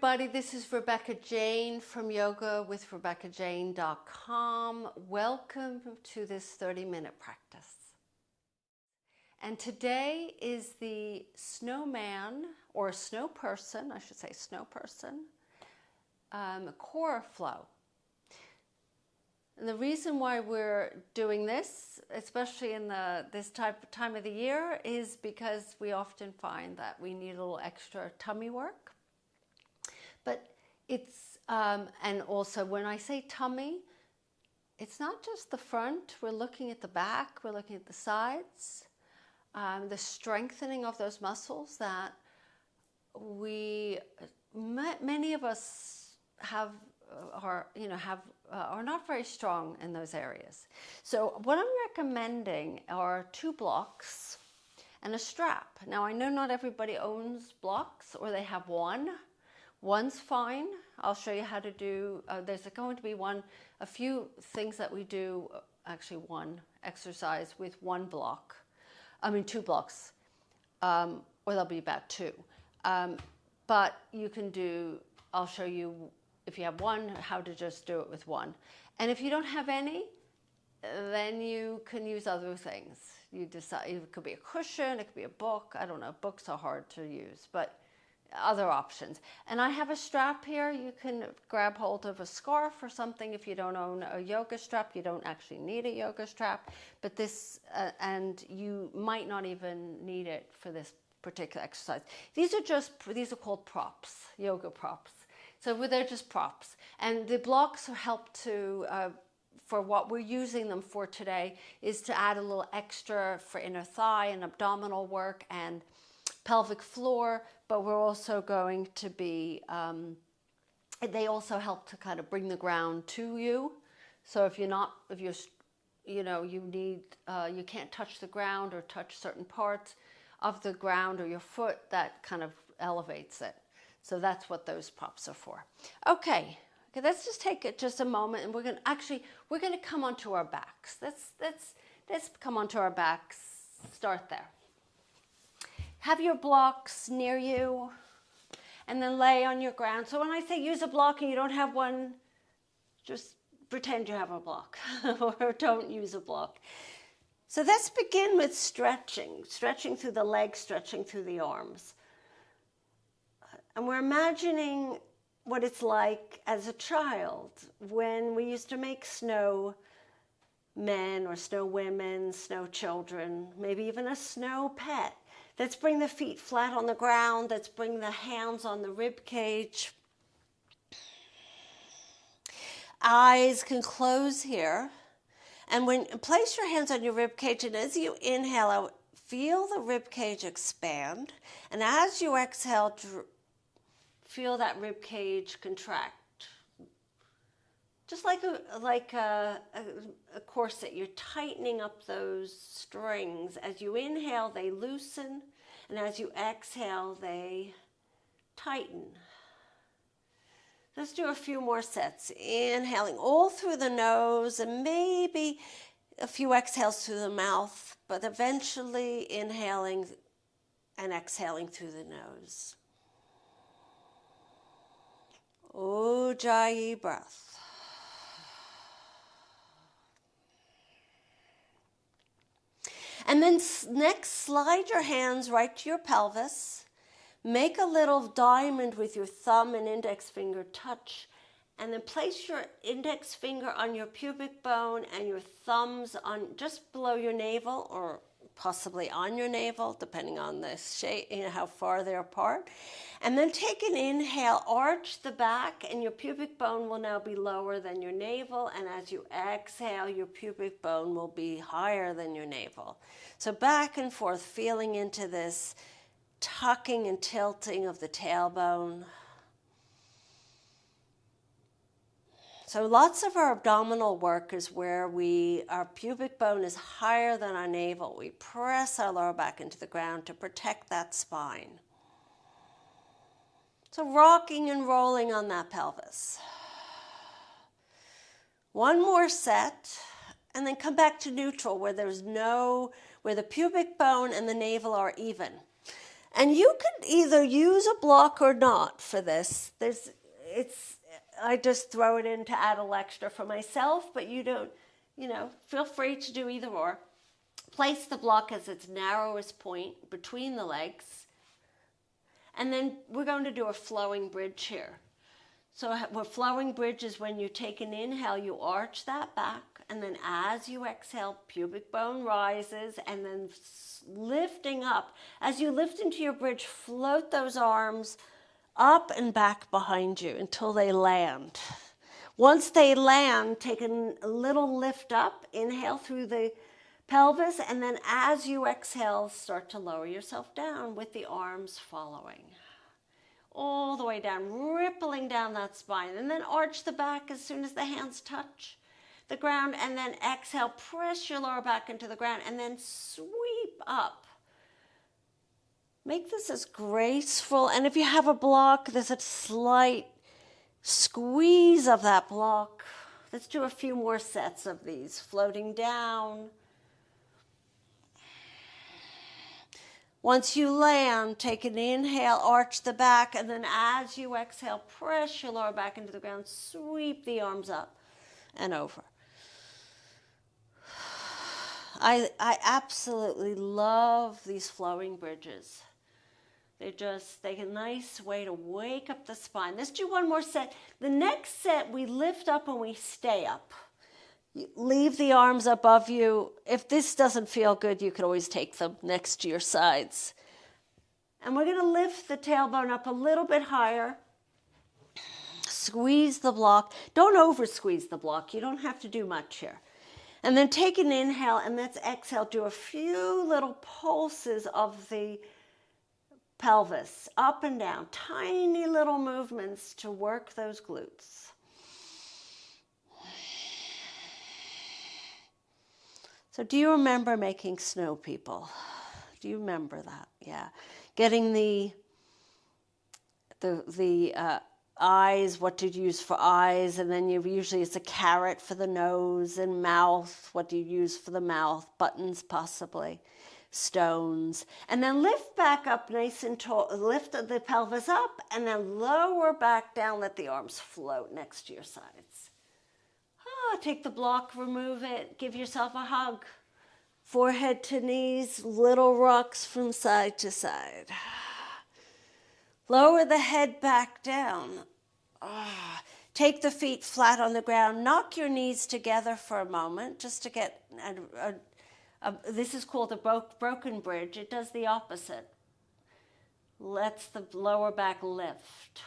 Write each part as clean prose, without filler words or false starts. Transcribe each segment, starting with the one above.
everybody, this is Rebecca Jane from yogawithrebeccajane.com. Welcome to this 30-minute practice. And today is the snowman, or snow person, I should say snow person, core flow. And the reason why we're doing this, especially in this time of the year, is because we often find that we need a little extra tummy work. But it's, and also when I say tummy, it's not just the front, we're looking at the back, we're looking at the sides, the strengthening of those muscles that many of us are not very strong in those areas. So what I'm recommending are 2 blocks and a strap. Now I know not everybody owns blocks, or they have one. One's fine. I'll show you how to do, there's going to be a few things that we do, actually one exercise with 2 blocks, or there'll be about 2. But you can do, I'll show you if you have 1, how to just do it with 1. And if you don't have any, then you can use other things. You decide, it could be a cushion, it could be a book. I don't know, books are hard to use, but other options. And I have a strap here. You can grab hold of a scarf or something. If you don't own a yoga strap, you don't actually need a yoga strap, but this, and you might not even need it for this particular exercise. These are called props, yoga props. So they're just props. And the blocks help to, for what we're using them for today, is to add a little extra for inner thigh and abdominal work and pelvic floor, but we're also going to be, they also help to kind of bring the ground to you. So if you can't touch the ground or touch certain parts of the ground or your foot, that kind of elevates it. So that's what those props are for. Okay, let's just take just a moment, and we're going to come onto our backs. Let's come onto our backs, start there. Have your blocks near you, and then lay on your ground. So when I say use a block and you don't have one, just pretend you have a block or don't use a block. So let's begin with stretching through the legs, stretching through the arms. And we're imagining what it's like as a child when we used to make snow men or snow women, snow children, maybe even a snow pet. Let's bring the feet flat on the ground. Let's bring the hands on the rib cage. Eyes can close here. And place your hands on your rib cage, and as you inhale out, feel the rib cage expand. And as you exhale, feel that rib cage contract. Just like a corset, you're tightening up those strings. As you inhale, they loosen, and as you exhale, they tighten. Let's do a few more sets. Inhaling all through the nose, and maybe a few exhales through the mouth, but eventually inhaling and exhaling through the nose. Ujjayi breath. And then next, slide your hands right to your pelvis. Make a little diamond with your thumb and index finger touch. And then place your index finger on your pubic bone and your thumbs on just below your navel, or possibly on your navel, depending on the shape, how far they're apart. And then take an inhale, arch the back, and your pubic bone will now be lower than your navel. And as you exhale, your pubic bone will be higher than your navel. So back and forth, feeling into this tucking and tilting of the tailbone. So lots of our abdominal work is where our pubic bone is higher than our navel. We press our lower back into the ground to protect that spine. So rocking and rolling on that pelvis. One more set, and then come back to neutral where the pubic bone and the navel are even. And you can either use a block or not for this. I just throw it in to add a little extra for myself, but you don't, feel free to do either or. Place the block as its narrowest point between the legs. And then we're going to do a flowing bridge here. So a flowing bridge is when you take an inhale, you arch that back, and then as you exhale, pubic bone rises, and then lifting up. As you lift into your bridge, float those arms up and back behind you until they land. Once they land, take a little lift up, inhale through the pelvis, and then as you exhale, start to lower yourself down with the arms following. All the way down, rippling down that spine, and then arch the back as soon as the hands touch the ground, and then exhale, press your lower back into the ground, and then sweep up. Make this as graceful, and if you have a block, there's a slight squeeze of that block. Let's do a few more sets of these, floating down. Once you land, take an inhale, arch the back, and then as you exhale, press your lower back into the ground, sweep the arms up and over. I absolutely love these flowing bridges. They're a nice way to wake up the spine. Let's do one more set. The next set, we lift up and we stay up. You leave the arms above you. If this doesn't feel good, you can always take them next to your sides. And we're going to lift the tailbone up a little bit higher. Squeeze the block. Don't over squeeze the block. You don't have to do much here. And then take an inhale and let's exhale. Do a few little pulses of the pelvis up and down. Tiny little movements to work those glutes. So do you remember making snow people? Do you remember that? Yeah. Getting the eyes, what to use for eyes, and then usually it's a carrot for the nose, and mouth, what do you use for the mouth, buttons possibly, stones. And then lift back up nice and tall, lift the pelvis up, and then lower back down, let the arms float next to your sides. Take the block, remove it, give yourself a hug. Forehead to knees, little rocks from side to side. Lower the head back down. Take the feet flat on the ground. Knock your knees together for a moment just to get, this is called a broken bridge. It does the opposite. Lets the lower back lift.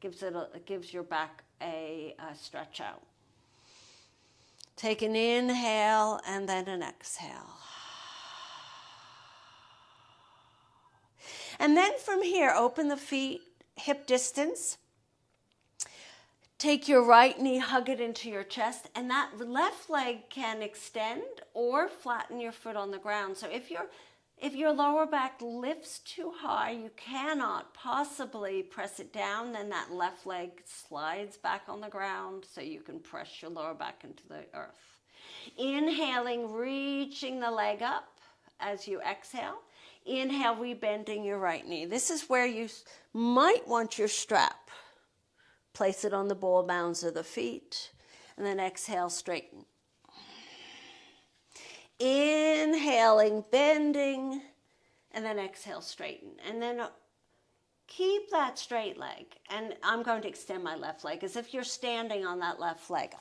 Gives your back a stretch out. Take an inhale and then an exhale. And then from here, open the feet, hip distance. Take your right knee, hug it into your chest, and that left leg can extend or flatten your foot on the ground. So if your lower back lifts too high, you cannot possibly press it down, then that left leg slides back on the ground so you can press your lower back into the earth. Inhaling, reaching the leg up as you exhale. Inhale, rebending your right knee. This is where you might want your strap. Place it on the ball mounds of the feet, and then exhale, straighten. Inhaling, bending, and then exhale, straighten. And then keep that straight leg. And I'm going to extend my left leg as if you're standing on that left leg.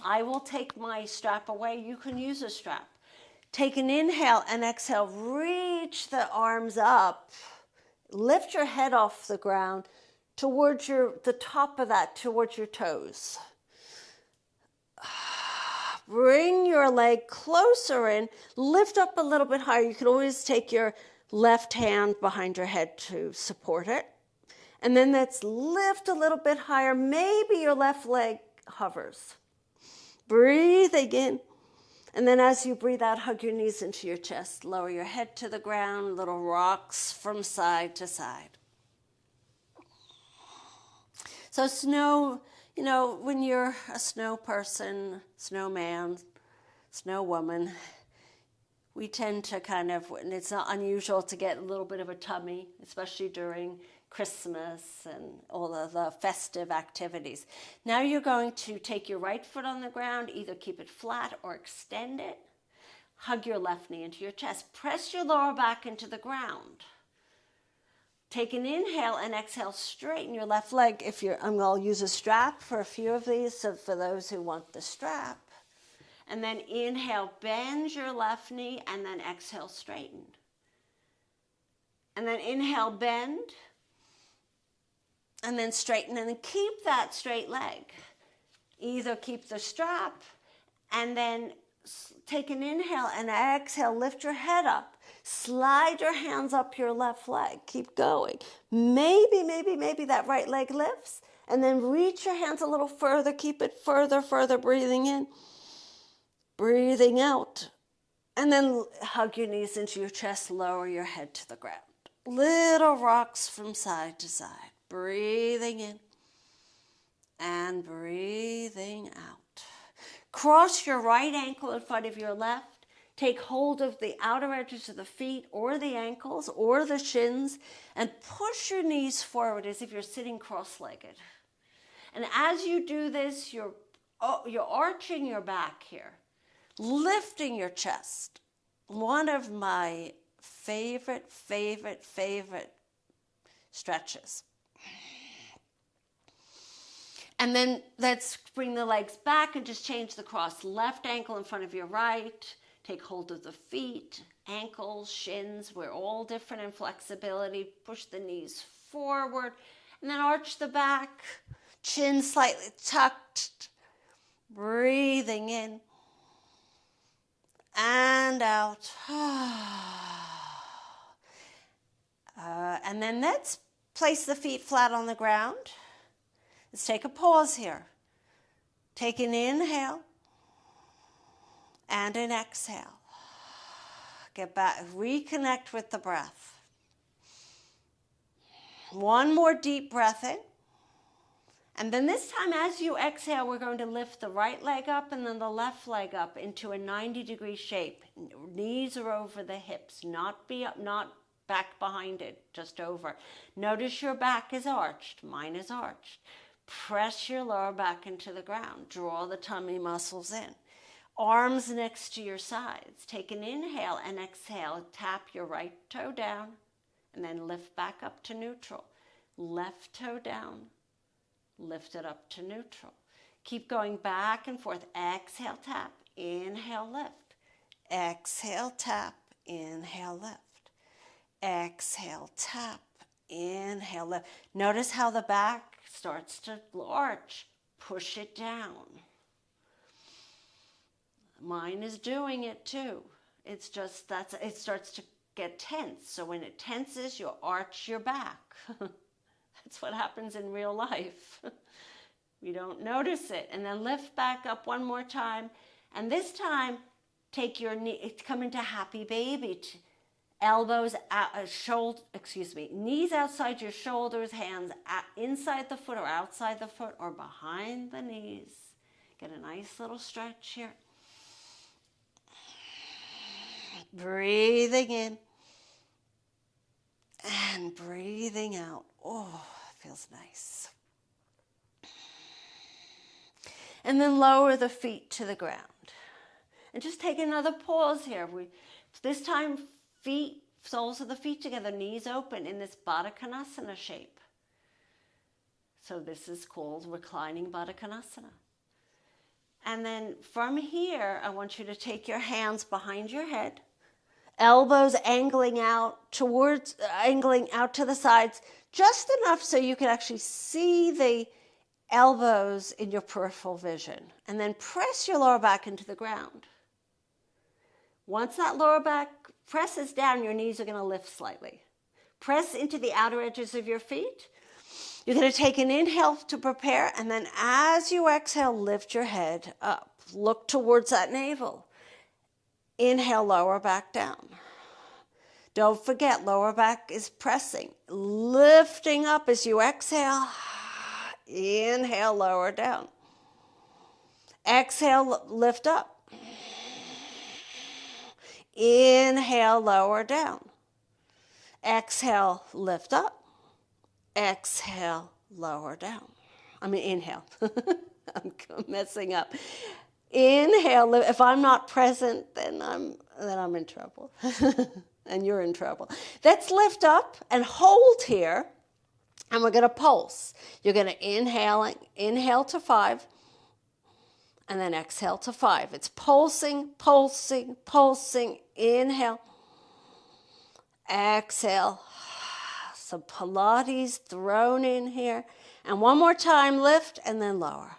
I will take my strap away. You can use a strap. Take an inhale and exhale. Reach the arms up. Lift your head off the ground towards the top of that, towards your toes. Bring your leg closer in. Lift up a little bit higher. You can always take your left hand behind your head to support it. And then let's lift a little bit higher. Maybe your left leg hovers. Breathe again. And then as you breathe out, hug your knees into your chest. Lower your head to the ground. Little rocks from side to side. So snow, when you're a snow person, snowman, snow woman, we tend to kind of, and it's not unusual to get a little bit of a tummy, especially during Christmas and all of the festive activities. Now you're going to take your right foot on the ground, either keep it flat or extend it. Hug your left knee into your chest. Press your lower back into the ground. Take an inhale and exhale, straighten your left leg. I'll use a strap for a few of these, so for those who want the strap. And then inhale, bend your left knee, and then exhale, straighten. And then inhale, bend, and then straighten, and then keep that straight leg. Either keep the strap, and then take an inhale and exhale, lift your head up. Slide your hands up your left leg. Keep going. Maybe that right leg lifts, and then reach your hands a little further. Keep it further, breathing in. Breathing out, and then hug your knees into your chest, lower your head to the ground. Little rocks from side to side. Breathing in and breathing out. Cross your right ankle in front of your left. Take hold of the outer edges of the feet or the ankles or the shins and push your knees forward as if you're sitting cross-legged. And as you do this, you're arching your back here. Lifting your chest. One of my favorite stretches. And then let's bring the legs back and just change the cross. Left ankle in front of your right. Take hold of the feet, ankles, shins. We're all different in flexibility. Push the knees forward. And then arch the back. Chin slightly tucked. Breathing in. And out. And then let's place the feet flat on the ground. Let's take a pause here. Take an inhale and an exhale. Get back, reconnect with the breath. One more deep breath in. And then this time, as you exhale, we're going to lift the right leg up and then the left leg up into a 90-degree shape. Knees are over the hips, not back behind it, just over. Notice your back is arched. Mine is arched. Press your lower back into the ground. Draw the tummy muscles in. Arms next to your sides. Take an inhale and exhale. Tap your right toe down and then lift back up to neutral. Left toe down. Lift it up to neutral. Keep going back and forth. Exhale, tap. Inhale, lift. Exhale, tap. Inhale, lift. Exhale, tap. Inhale, lift. Notice how the back starts to arch. Push it down. Mine is doing it too. It's just it starts to get tense. So when it tenses, you arch your back. That's what happens in real life. We don't notice it. And then lift back up one more time. And this time, take your knee, come into happy baby. Elbows out, knees outside your shoulders, hands inside the foot or outside the foot or behind the knees. Get a nice little stretch here. Breathing in and breathing out. Oh, feels nice. And then lower the feet to the ground. And just take another pause here. This time, feet, soles of the feet together, knees open in this Baddha Konasana shape. So this is called reclining Baddha Konasana. And then from here, I want you to take your hands behind your head, elbows angling out to the sides, just enough so you can actually see the elbows in your peripheral vision. And then press your lower back into the ground. Once that lower back presses down, your knees are going to lift slightly. Press into the outer edges of your feet. You're going to take an inhale to prepare, and then as you exhale, lift your head up. Look towards that navel. Inhale, lower back down. Don't forget, lower back is pressing. Lifting up as you exhale. Inhale, lower down. Exhale, lift up. Inhale, lower down. Exhale, lift up. Exhale, lower down. Inhale. I'm messing up. Inhale. If I'm not present, then I'm in trouble. And you're in trouble. Let's lift up and hold here. And we're going to pulse. You're going to inhale to 5. And then exhale to 5. It's pulsing, pulsing, pulsing. Inhale. Exhale. Some Pilates thrown in here. And one more time, lift and then lower.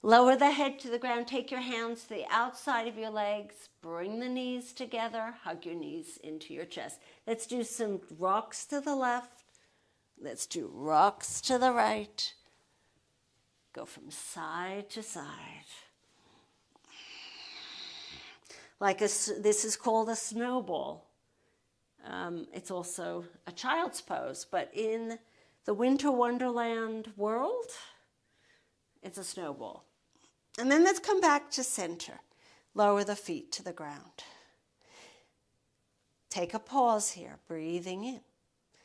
Lower the head to the ground. Take your hands to the outside of your legs. Bring the knees together. Hug your knees into your chest. Let's do some rocks to the left. Let's do rocks to the right. Go from side to side. This is called a snowball. It's also a child's pose, but in the Winter Wonderland world, it's a snowball. And then let's come back to center. Lower the feet to the ground. Take a pause here, breathing in.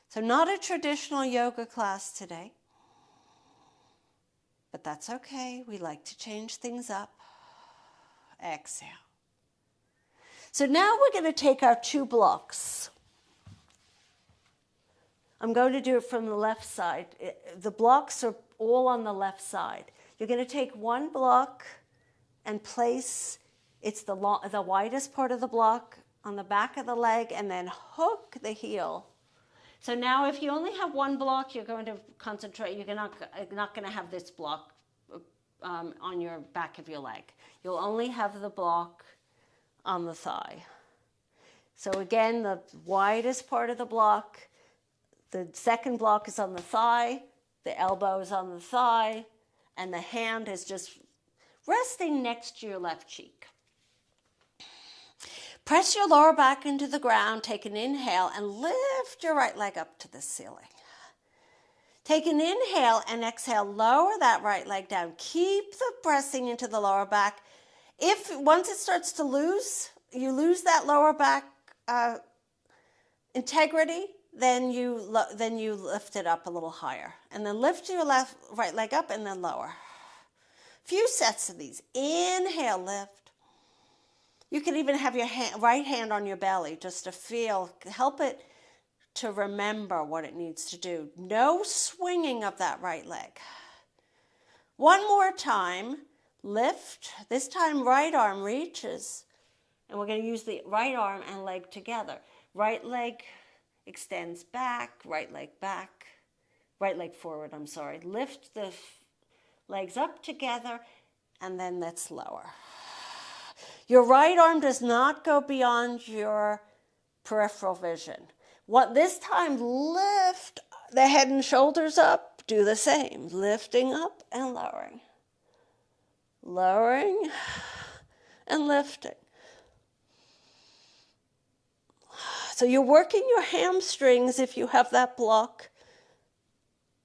So not a traditional yoga class today, but that's okay. We like to change things up. Exhale. So now we're going to take our 2 blocks. I'm going to do it from the left side. The blocks are all on the left side. You're going to take 1 block and place, it's the widest part of the block on the back of the leg, and then hook the heel. So now if you only have 1 block, you're going to concentrate. You're not going to have this block on your back of your leg. You'll only have the block on the thigh. So again, the widest part of the block, the second block is on the thigh, the elbow is on the thigh, and the hand is just resting next to your left cheek. Press your lower back into the ground, take an inhale, and lift your right leg up to the ceiling. Take an inhale and exhale, lower that right leg down. Keep the pressing into the lower back. If once it starts to you lose that lower back integrity, then you lift it up a little higher. And then lift your right leg up and then lower. Few sets of these. Inhale, lift. You can even have your right hand on your belly just to help it to remember what it needs to do. No swinging of that right leg. One more time. Lift. This time right arm reaches. And we're going to use the right arm and leg together. Right leg extends back, right leg forward, Lift the legs up together, and then let's lower. Your right arm does not go beyond your peripheral vision. This time, lift the head and shoulders up. Do the same, lifting up and lowering. Lowering and lifting. So you're working your hamstrings if you have that block,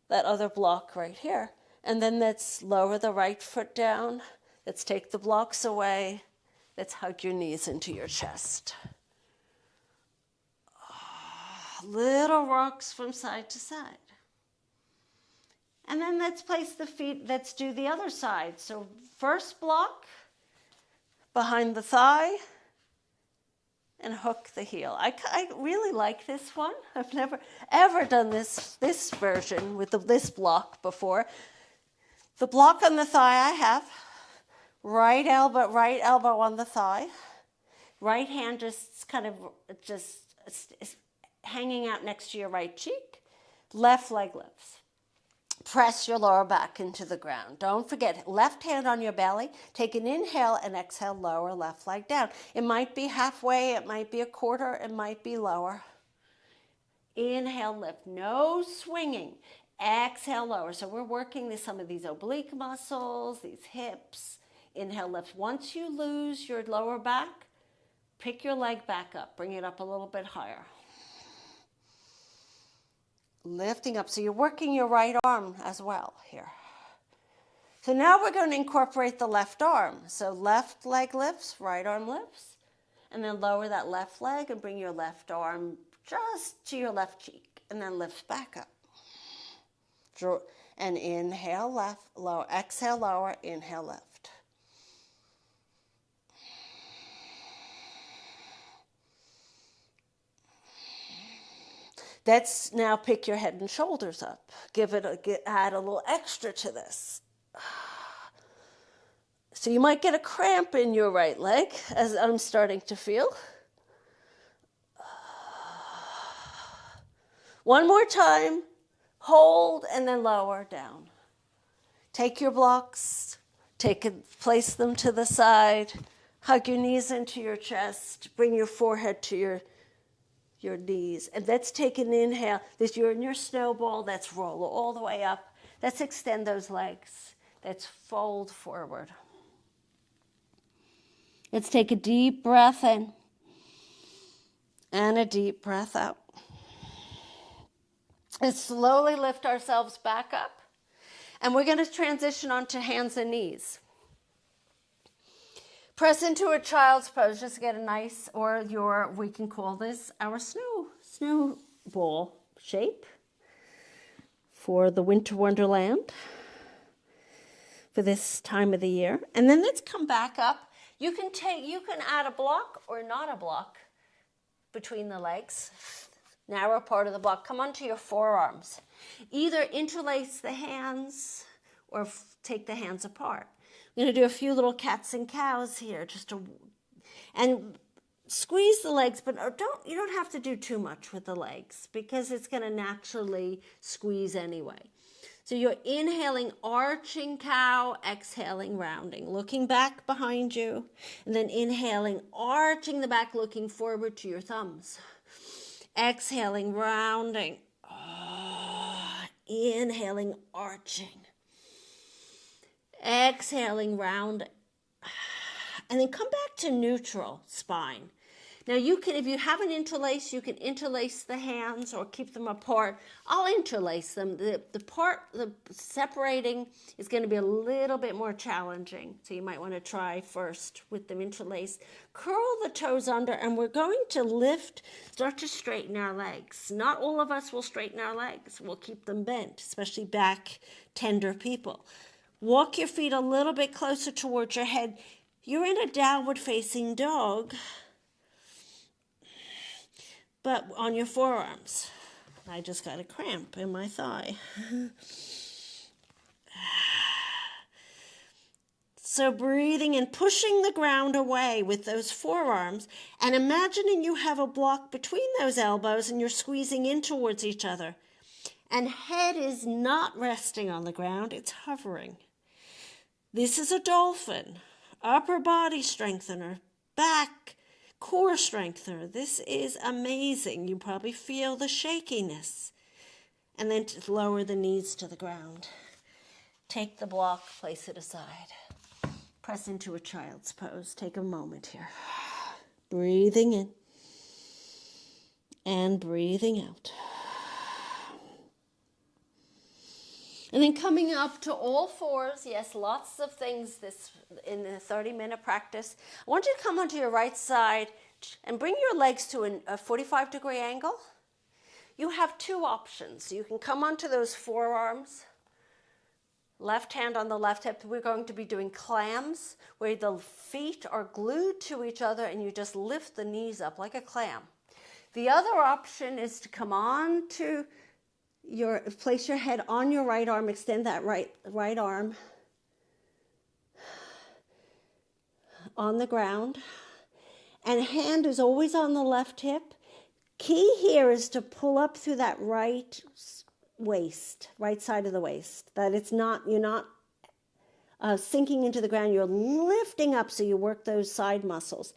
that other block right here. And then let's lower the right foot down. Let's take the blocks away. Let's hug your knees into your chest. Little rocks from side to side. And then let's place the feet, let's do the other side. So first block, behind the thigh, and hook the heel. I really like this one. I've never ever done this version with this block before. The block on the thigh I have, right elbow on the thigh, right hand just hanging out next to your right cheek, left leg lifts. Press your lower back into the ground. Don't forget, left hand on your belly. Take an inhale and exhale, lower left leg down. It might be halfway, it might be a quarter, it might be lower. Inhale, lift, no swinging. Exhale, lower. So we're working some of these oblique muscles, these hips. Inhale, lift. Once you lose your lower back, pick your leg back up. Bring it up a little bit higher. Lifting up. So you're working your right arm as well here. So now we're going to incorporate the left arm. So left leg lifts, right arm lifts, and then lower that left leg and bring your left arm just to your left cheek, and then lift back up. And inhale left, lower, exhale lower, inhale left. That's now pick your head and shoulders up. Add a little extra to this. So you might get a cramp in your right leg, as I'm starting to feel. One more time. Hold and then lower down. Take your blocks, place them to the side, hug your knees into your chest, bring your forehead to your knees. And let's take an inhale. You're in your snowball, let's roll all the way up. Let's extend those legs. Let's fold forward. Let's take a deep breath in and a deep breath out. Let's slowly lift ourselves back up. And we're going to transition onto hands and knees. Press into a child's pose. Just get a nice, we can call this our snowball shape for the winter wonderland for this time of the year. And then let's come back up. You can add a block or not a block between the legs. Narrow part of the block. Come onto your forearms. Either interlace the hands or take the hands apart. I'm going to do a few little cats and cows here, and squeeze the legs, but you don't have to do too much with the legs because it's going to naturally squeeze anyway. So you're inhaling, arching cow, exhaling, rounding, looking back behind you, and then inhaling, arching the back, looking forward to your thumbs. Exhaling, rounding. Inhaling, arching. Exhaling, rounding. And then come back to neutral spine. Now if you haven't interlaced, you can interlace the hands or keep them apart. I'll interlace them. The separating is going to be a little bit more challenging. So you might want to try first with them interlaced. Curl the toes under, and we're going to start to straighten our legs. Not all of us will straighten our legs. We'll keep them bent, especially back tender people. Walk your feet a little bit closer towards your head. You're in a downward facing dog, but on your forearms. I just got a cramp in my thigh. So breathing and pushing the ground away with those forearms, and imagining you have a block between those elbows and you're squeezing in towards each other. And head is not resting on the ground, it's hovering. This is a dolphin, upper body strengthener, back, core strengthener. This is amazing. You probably feel the shakiness. And then to lower the knees to the ground. Take the block, place it aside. Press into a child's pose. Take a moment here. Breathing in and breathing out. And then coming up to all fours. Yes, lots of things in the 30-minute practice. I want you to come onto your right side and bring your legs to a 45-degree angle. You have two options. You can come onto those forearms, left hand on the left hip. We're going to be doing clams, where the feet are glued to each other and you just lift the knees up like a clam. The other option is to come on to place your head on your right arm, extend that right arm on the ground, and hand is always on the left hip. Key here is to pull up through that right waist, right side of the waist, that you're not sinking into the ground, you're lifting up so you work those side muscles.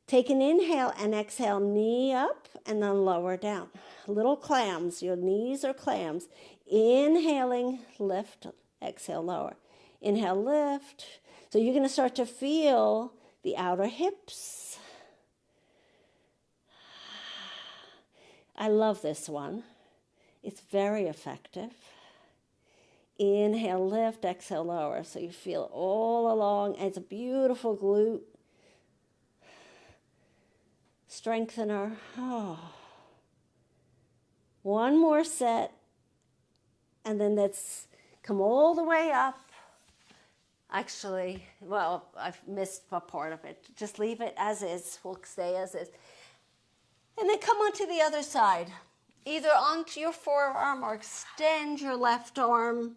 Take an inhale and exhale, knee up and then lower down. Little clams, your knees are clams. Inhaling, lift, exhale, lower. Inhale, lift. So you're going to start to feel the outer hips. I love this one. It's very effective. Inhale, lift, exhale, lower. So you feel it all along. It's a beautiful glute strengthener. Oh. One more set, and then let's come all the way up. Actually, well, I've missed a part of it. Just leave it as is. We'll stay as is. And then come onto the other side. Either onto your forearm or extend your left arm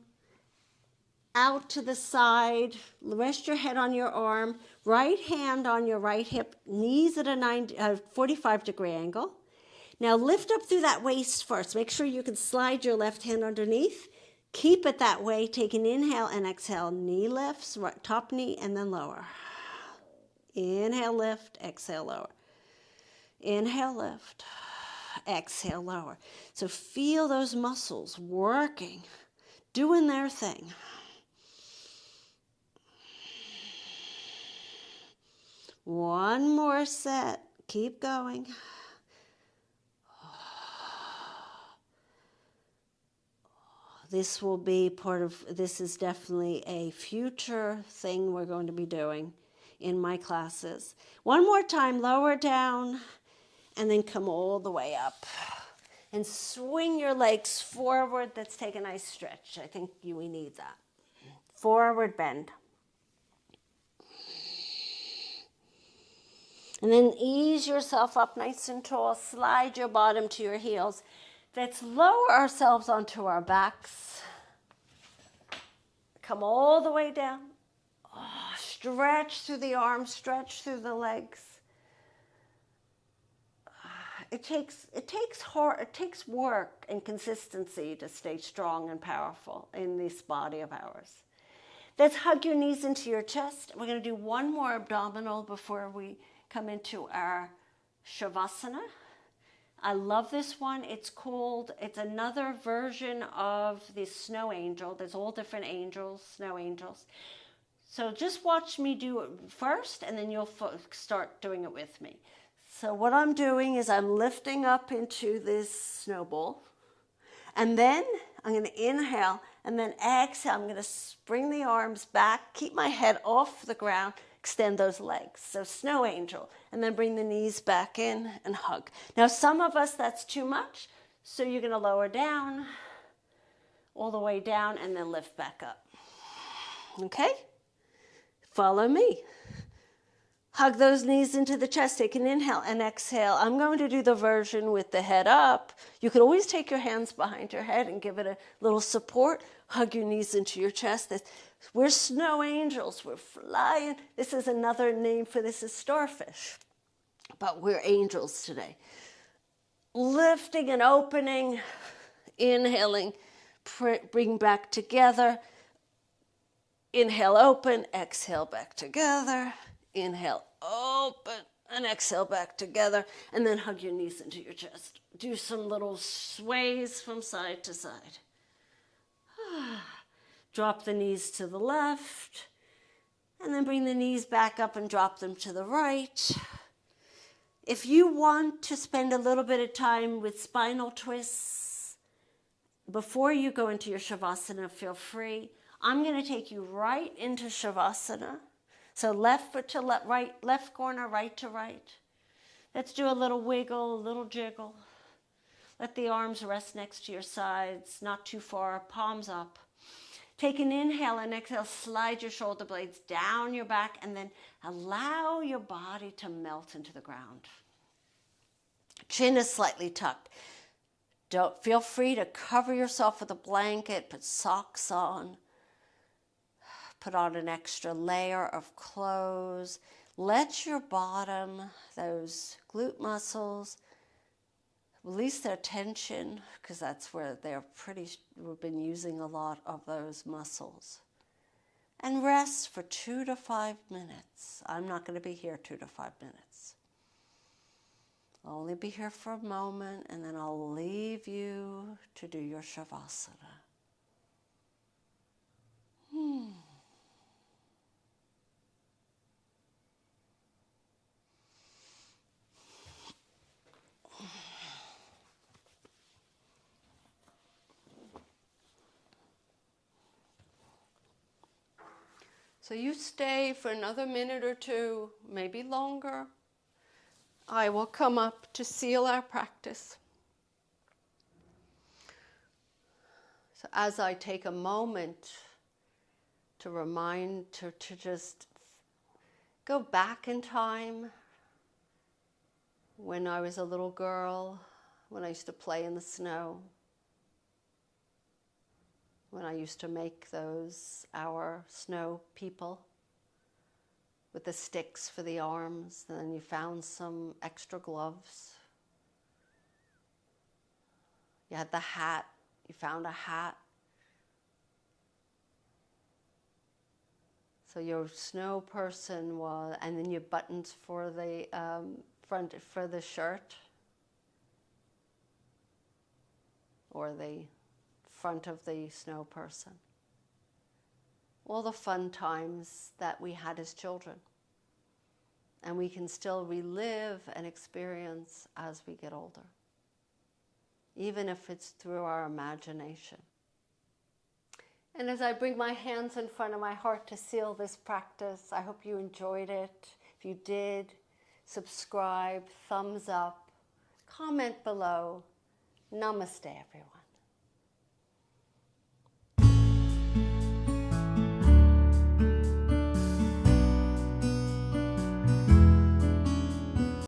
out to the side. Rest your head on your arm. Right hand on your right hip. Knees at a 45-degree angle. Now lift up through that waist first. Make sure you can slide your left hand underneath. Keep it that way. Take an inhale and exhale. Knee lifts, right, top knee, and then lower. Inhale, lift, exhale, lower. Inhale, lift, exhale, lower. So feel those muscles working, doing their thing. One more set. Keep going. This will be part of, this is definitely a future thing we're going to be doing in my classes. One more time, lower down, and then come all the way up. And swing your legs forward. Let's take a nice stretch. I think we need that. Forward bend. And then ease yourself up nice and tall. Slide your bottom to your heels. Let's lower ourselves onto our backs. Come all the way down. Oh, stretch through the arms, stretch through the legs. It takes work and consistency to stay strong and powerful in this body of ours. Let's hug your knees into your chest. We're going to do one more abdominal before we come into our Shavasana. I love this one. It's another version of the snow angel. There's all different angels, snow angels. So just watch me do it first, and then you'll start doing it with me. So what I'm doing is I'm lifting up into this snowball, and then I'm going to inhale, and then exhale. I'm going to bring the arms back, keep my head off the ground, extend those legs. So snow angel, and then bring the knees back in and hug. Now some of us, that's too much, so you're going to lower down, all the way down, and then lift back up. Okay? Follow me. Hug those knees into the chest. Take an inhale and exhale. I'm going to do the version with the head up. You could always take your hands behind your head and give it a little support. Hug your knees into your chest. We're snow angels. We're flying. This is another name for this is starfish. But we're angels today. Lifting and opening. Inhaling. Bring back together. Inhale, open. Exhale, back together. Inhale, open, and exhale back together, and then hug your knees into your chest. Do some little sways from side to side. Drop the knees to the left, and then bring the knees back up and drop them to the right. If you want to spend a little bit of time with spinal twists before you go into your Shavasana, feel free. I'm going to take you right into Shavasana. So left foot to right, left corner, right to right. Let's do a little wiggle, a little jiggle. Let the arms rest next to your sides, not too far, palms up. Take an inhale and exhale, slide your shoulder blades down your back, and then allow your body to melt into the ground. Chin is slightly tucked. Feel free to cover yourself with a blanket, put socks on. Put on an extra layer of clothes. Let your bottom, those glute muscles, release their tension, because that's where we've been using a lot of those muscles. And rest for 2 to 5 minutes. I'm not going to be here 2 to 5 minutes. I'll only be here for a moment, and then I'll leave you to do your Shavasana. So you stay for another minute or two, maybe longer. I will come up to seal our practice. So as I take a moment to remind, to just go back in time, when I was a little girl, when I used to play in the snow, when I used to make our snow people with the sticks for the arms, and then you found some extra gloves. You had the hat, you found a hat. So your snow person was, and then your buttons for the front for the shirt, or the front of the snow person. All the fun times that we had as children. And we can still relive and experience as we get older, even if it's through our imagination. And as I bring my hands in front of my heart to seal this practice, I hope you enjoyed it. If you did, subscribe, thumbs up, comment below. Namaste, everyone.